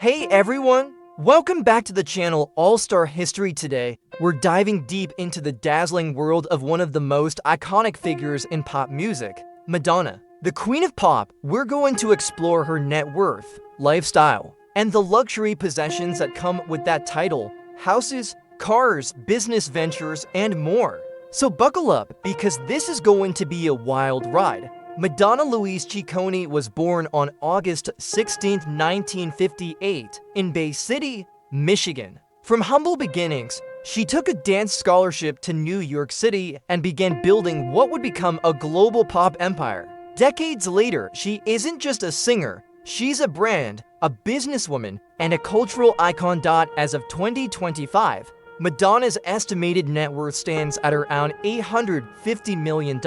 Hey everyone! Welcome back to the channel All-Star History. Today, we're diving deep into the dazzling world of one of the most iconic figures in pop music, Madonna. The Queen of Pop. We're going to explore her net worth, lifestyle, and the luxury possessions that come with that title: houses, cars, business ventures, and more. So buckle up, because this is going to be a wild ride. Madonna Louise Ciccone was born on August 16, 1958, in Bay City, Michigan. From humble beginnings, she took a dance scholarship to New York City and began building what would become a global pop empire. Decades later, she isn't just a singer, she's a brand, a businesswoman, and a cultural icon. As of 2025, Madonna's estimated net worth stands at around $850 million.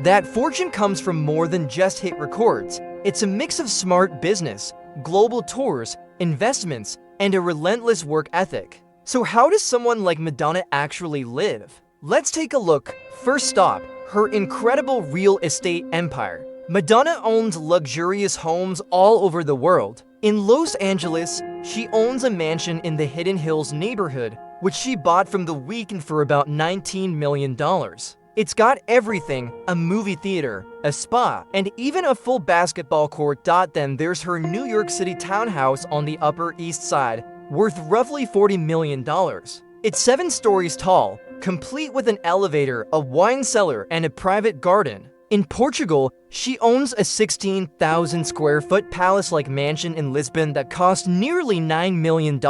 That fortune comes from more than just hit records. It's a mix of smart business, global tours, investments, and a relentless work ethic. So how does someone like Madonna actually live? Let's take a look. First stop, her incredible real estate empire. Madonna owns luxurious homes all over the world. In Los Angeles, she owns a mansion in the Hidden Hills neighborhood, which she bought from The Weeknd for about $19 million. It's got everything: a movie theater, a spa, and even a full basketball court. Then there's her New York City townhouse on the Upper East Side, worth roughly $40 million. It's 7 stories tall, complete with an elevator, a wine cellar, and a private garden. In Portugal, she owns a 16,000 square foot palace-like mansion in Lisbon that cost nearly $9 million.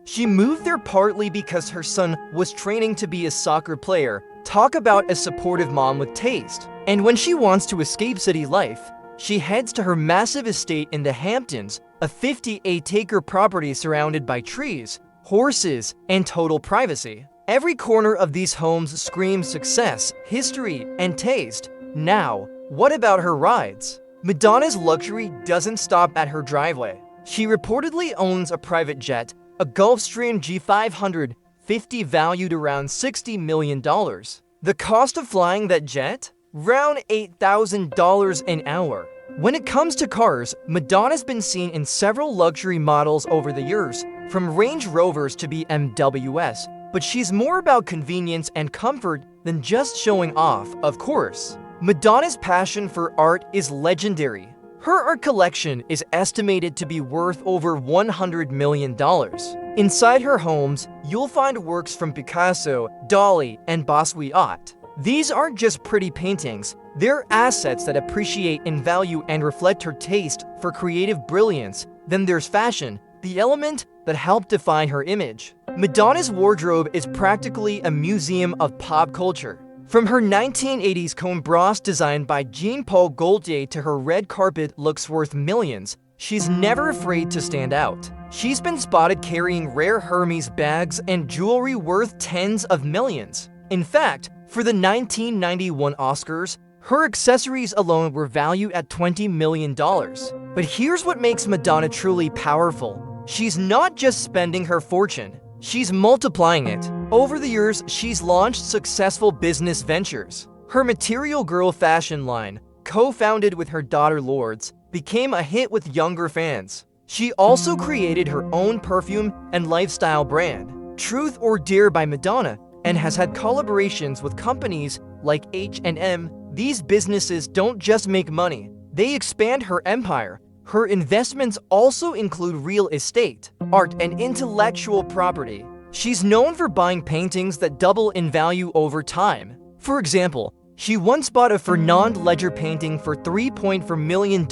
She moved there partly because her son was training to be a soccer player. Talk about a supportive mom with taste. And when she wants to escape city life, she heads to her massive estate in the Hamptons, a 58-acre property surrounded by trees, horses, and total privacy. Every corner of these homes screams success, history, and taste. Now, what about her rides? Madonna's luxury doesn't stop at her driveway. She reportedly owns a private jet, a Gulfstream G550 valued around $60 million. The cost of flying that jet? Around $8,000 an hour. When it comes to cars, Madonna's been seen in several luxury models over the years, from Range Rovers to BMWs, but she's more about convenience and comfort than just showing off, of course. Madonna's passion for art is legendary. Her art collection is estimated to be worth over $100 million. Inside her homes, you'll find works from Picasso, Dali, and Basquiat. These aren't just pretty paintings, they're assets that appreciate in value and reflect her taste for creative brilliance. Then there's fashion, the element that helped define her image. Madonna's wardrobe is practically a museum of pop culture. From her 1980s comb bras designed by Jean-Paul Gaultier to her red carpet looks worth millions, she's never afraid to stand out. She's been spotted carrying rare Hermes bags and jewelry worth tens of millions. In fact, for the 1991 Oscars, her accessories alone were valued at $20 million. But here's what makes Madonna truly powerful. She's not just spending her fortune, she's multiplying it. Over the years, she's launched successful business ventures. Her Material Girl fashion line, co-founded with her daughter Lourdes, became a hit with younger fans. She also created her own perfume and lifestyle brand, Truth or Dare by Madonna, and has had collaborations with companies like H&M. These businesses don't just make money, they expand her empire. Her investments also include real estate, art, and intellectual property. She's known for buying paintings that double in value over time. For example, she once bought a Fernand Ledger painting for $3.4 million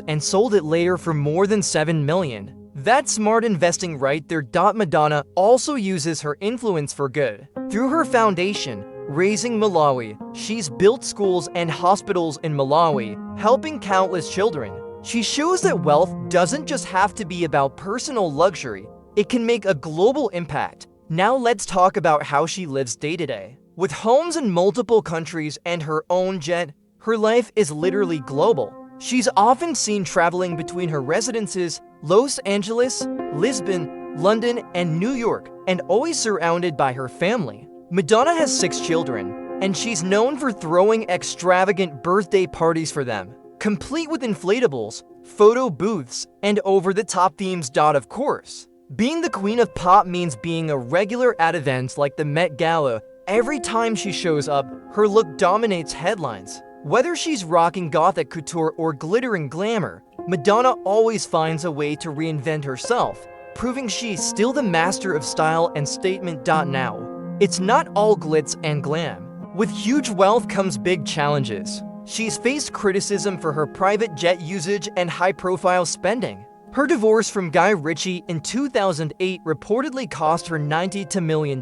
and sold it later for more than $7 million. That's smart investing right there. Madonna also uses her influence for good. Through her foundation, Raising Malawi, she's built schools and hospitals in Malawi, helping countless children. She shows that wealth doesn't just have to be about personal luxury, it can make a global impact. Now let's talk about how she lives day to day. With homes in multiple countries and her own jet, her life is literally global. She's often seen traveling between her residences, Los Angeles, Lisbon, London, and New York, and always surrounded by her family. Madonna has 6 children, and she's known for throwing extravagant birthday parties for them. Complete with inflatables, photo booths, and over-the-top themes. Of course, being the queen of pop means being a regular at events like the Met Gala. Every time she shows up, her look dominates headlines. Whether she's rocking gothic couture or glittering glamour, Madonna always finds a way to reinvent herself, proving she's still the master of style and statement. Now, it's not all glitz and glam. With huge wealth comes big challenges. She's faced criticism for her private jet usage and high-profile spending. Her divorce from Guy Ritchie in 2008 reportedly cost her $90 million,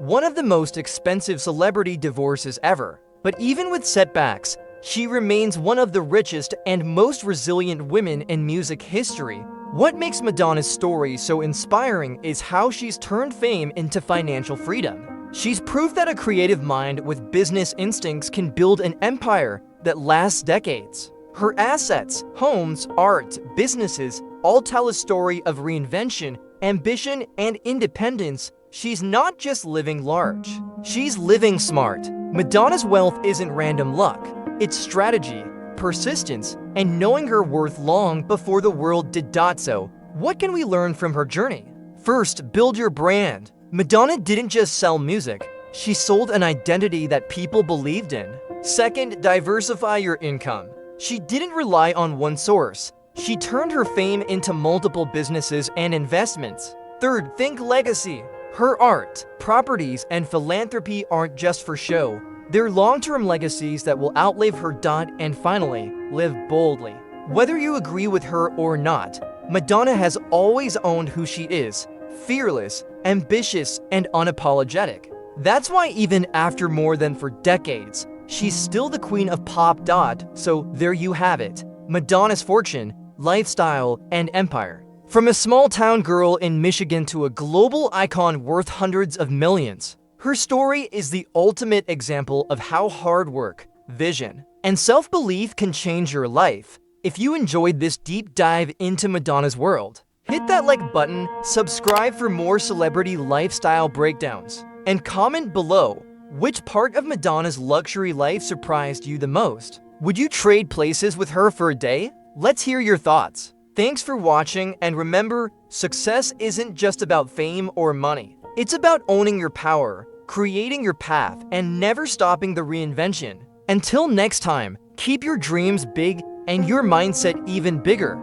one of the most expensive celebrity divorces ever. But even with setbacks, she remains one of the richest and most resilient women in music history. What makes Madonna's story so inspiring is how she's turned fame into financial freedom. She's proof that a creative mind with business instincts can build an empire that lasts decades. Her assets, homes, art, businesses all tell a story of reinvention, ambition, and independence. She's not just living large, she's living smart. Madonna's wealth isn't random luck. It's strategy, persistence, and knowing her worth long before the world did. So, what can we learn from her journey? First, build your brand. Madonna didn't just sell music, she sold an identity that people believed in. Second, diversify your income. She didn't rely on one source. She turned her fame into multiple businesses and investments. Third, think legacy. Her art, properties, and philanthropy aren't just for show. They're long-term legacies that will outlive her. And finally, live boldly. Whether you agree with her or not, Madonna has always owned who she is, fearless, ambitious, and unapologetic. That's why even after more than 4 decades, she's still the queen of pop. So there you have it, Madonna's fortune, lifestyle, and empire. From a small-town girl in Michigan to a global icon worth hundreds of millions, her story is the ultimate example of how hard work, vision, and self-belief can change your life. If you enjoyed this deep dive into Madonna's world, hit that like button, subscribe for more celebrity lifestyle breakdowns, and comment below which part of Madonna's luxury life surprised you the most. Would you trade places with her for a day? Let's hear your thoughts. Thanks for watching, and remember, success isn't just about fame or money. It's about owning your power, creating your path, and never stopping the reinvention. Until next time, keep your dreams big and your mindset even bigger.